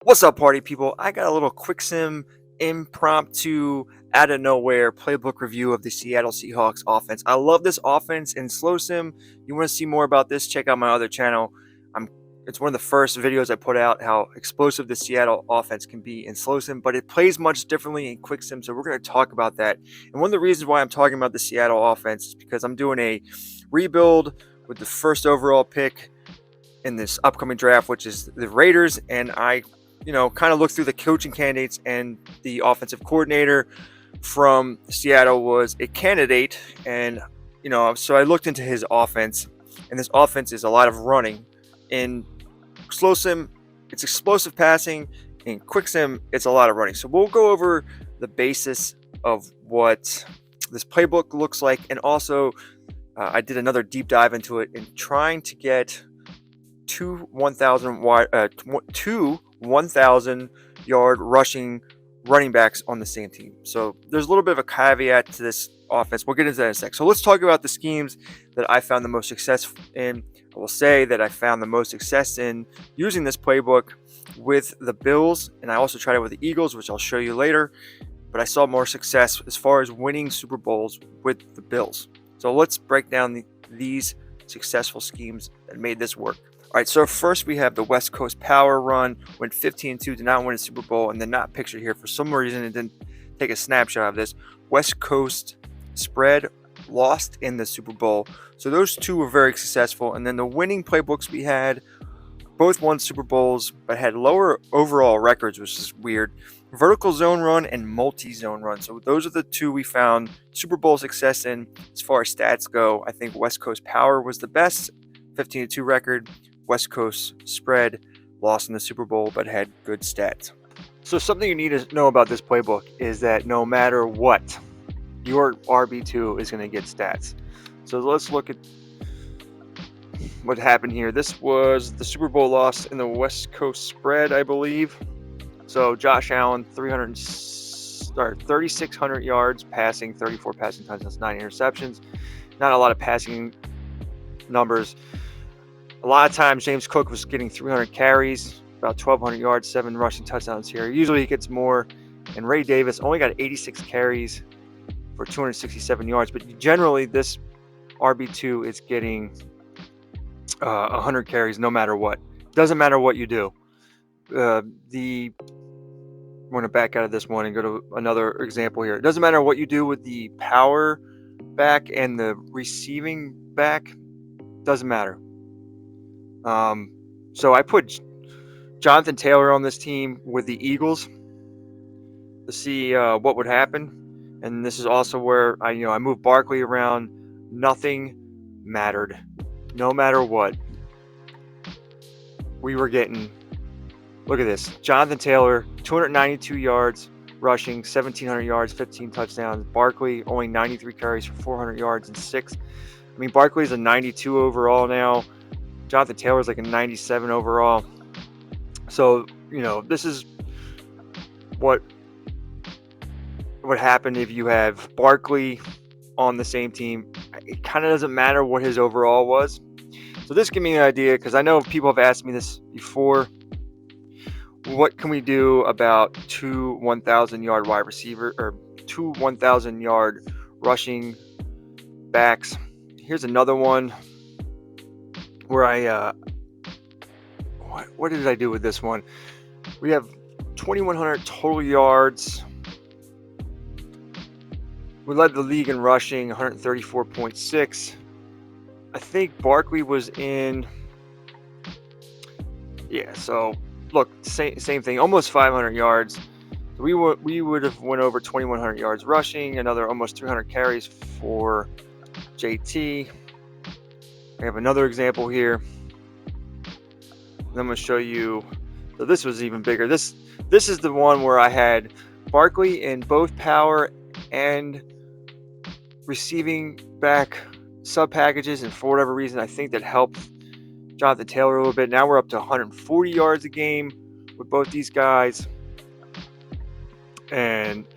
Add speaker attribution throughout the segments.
Speaker 1: What's up, party people? I got a little quick sim impromptu out of nowhere playbook review of the Seattle Seahawks offense. I love this offense in slow sim. You want to see more about this? Check out my other channel. I'm it's one of the first videos I put out how explosive the Seattle offense can be in slow sim, but it plays much differently in quick sim. So we're going to talk about that. And one of the reasons why I'm talking about the Seattle offense is because I'm doing a rebuild with the first overall pick in this upcoming draft, which is the Raiders, and I kind of looked through the coaching candidates, and the offensive coordinator from Seattle was a candidate. And so I looked into his offense, and this offense is a lot of running. In slow sim, it's explosive passing. In quick sim, it's a lot of running. So we'll go over the basis of what this playbook looks like, and also I did another deep dive into it in trying to get two 1,000 yard rushing running backs on the same team. So there's a little bit of a caveat to this offense. We'll get into that in a sec. So let's talk about the schemes that I found the most success in. I will say that I found the most success in using this playbook with the Bills, and I also tried it with the Eagles, which I'll show you later. But I saw more success as far as winning Super Bowls with the Bills. So let's break down these successful schemes that made this work. All right, so first we have the West Coast power run, went 15-2, did not win a Super Bowl, and then not pictured here. For some reason, it didn't take a snapshot of this. West Coast spread lost in the Super Bowl. So those two were very successful. And then the winning playbooks we had, both won Super Bowls, but had lower overall records, which is weird. Vertical zone run and multi-zone run. So those are the two we found Super Bowl success in. As far as stats go, I think West Coast power was the best, 15-2 record. West Coast spread lost in the Super Bowl, but had good stats. So something you need to know about this playbook is that no matter what, your RB2 is going to get stats. So let's look at what happened here. This was the Super Bowl loss in the West Coast spread, I believe. So Josh Allen, 3,600 yards passing, 34 passing touchdowns, 9 interceptions. Not a lot of passing numbers. A lot of times, James Cook was getting 300 carries, about 1,200 yards, 7 rushing touchdowns here. Usually he gets more. And Ray Davis only got 86 carries for 267 yards. But generally, this RB2 is getting 100 carries no matter what. Doesn't matter what you do. I'm going to back out of this one and go to another example here. It doesn't matter what you do with the power back and the receiving back. Doesn't matter. So I put Jonathan Taylor on this team with the Eagles to see what would happen. And this is also where I moved Barkley around. Nothing mattered. No matter what, we were getting. Look at this. Jonathan Taylor, 292 yards rushing, 1,700 yards, 15 touchdowns. Barkley only 93 carries for 400 yards and 6. I mean, Barkley's a 92 overall now. Jonathan Taylor's like a 97 overall. So, this is what would happen if you have Barkley on the same team. It kind of doesn't matter what his overall was. So this gives me an idea, because I know people have asked me this before. What can we do about two 1,000 yard wide receiver or two 1,000 yard rushing backs? Here's another one where I what did I do with this one? We have 2,100 total yards. We led the league in rushing, 134.6. I think Barkley was in. Yeah, so look, same thing, almost 500 yards. We would have went over 2,100 yards rushing, another almost 300 carries for JT. I have another example here. I'm going to show you. So this was even bigger. This is the one where I had Barkley in both power and receiving back sub packages, and for whatever reason, I think that helped Jonathan Taylor a little bit. Now we're up to 140 yards a game with both these guys. And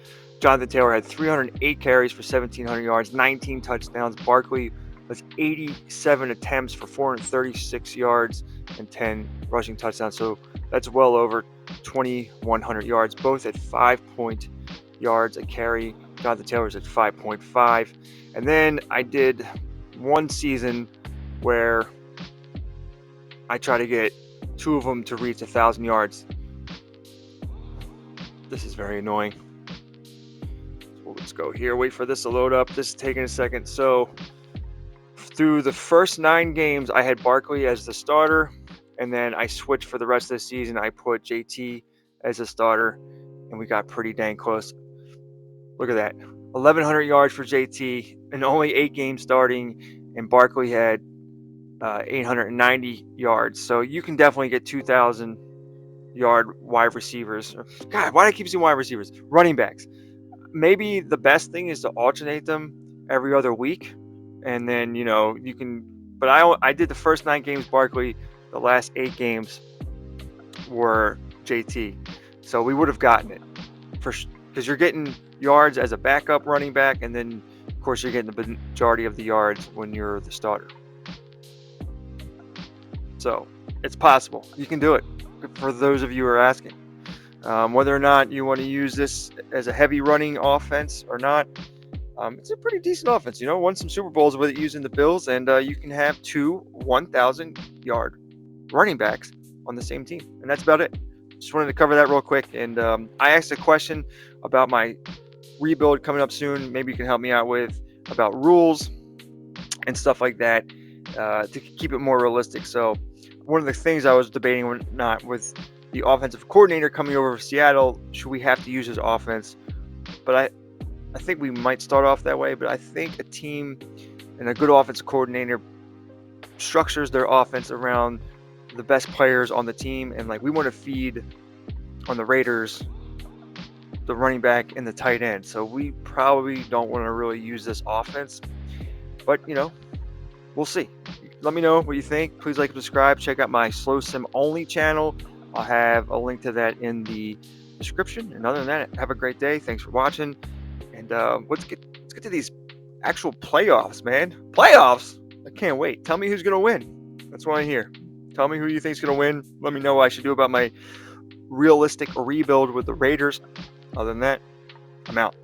Speaker 1: Jonathan Taylor had 308 carries for 1,700 yards, 19 touchdowns. Barkley was 87 attempts for 436 yards and 10 rushing touchdowns. So that's well over 2,100 yards, both at 5 yards a carry. Jonathan Taylor's at 5.5. And then I did one season where I try to get two of them to reach 1,000 yards. This is very annoying. So let's go here. Wait for this to load up. This is taking a second. So through the first 9 games, I had Barkley as the starter, and then I switched for the rest of the season. I put JT as a starter, and we got pretty dang close. Look at that. 1,100 yards for JT and only 8 games starting, and Barkley had 890 yards. So you can definitely get 2,000 yard wide receivers. God, why do I keep saying wide receivers? Running backs. Maybe the best thing is to alternate them every other week, and then you can. But I did the first 9 games Barkley, the last 8 games were JT, so we would have gotten it for because you're getting yards as a backup running back, and then of course you're getting the majority of the yards when you're the starter. So it's possible. You can do it. For those of you who are asking, whether or not you want to use this as a heavy running offense or not, it's a pretty decent offense. Won some Super Bowls with it using the Bills, and you can have 2 1,000-yard running backs on the same team, and that's about it. Just wanted to cover that real quick. And I asked a question about my rebuild coming up soon. Maybe you can help me out with about rules and stuff like that to keep it more realistic. So one of the things I was debating with the offensive coordinator coming over from Seattle, should we have to use his offense? But I think we might start off that way. But I think a team and a good offensive coordinator structures their offense around the best players on the team, and we want to feed on the Raiders the running back and the tight end. So we probably don't want to really use this offense, but we'll see. Let me know what you think. Please like and subscribe. Check out my Slow Sim Only channel. I'll have a link to that in the description. And other than that, have a great day. Thanks for watching. And let's get to these actual playoffs, man. Playoffs! I can't wait. Tell me who's gonna win. That's what I hear. Tell me who you think's gonna win. Let me know what I should do about my realistic rebuild with the Raiders. Other than that, I'm out.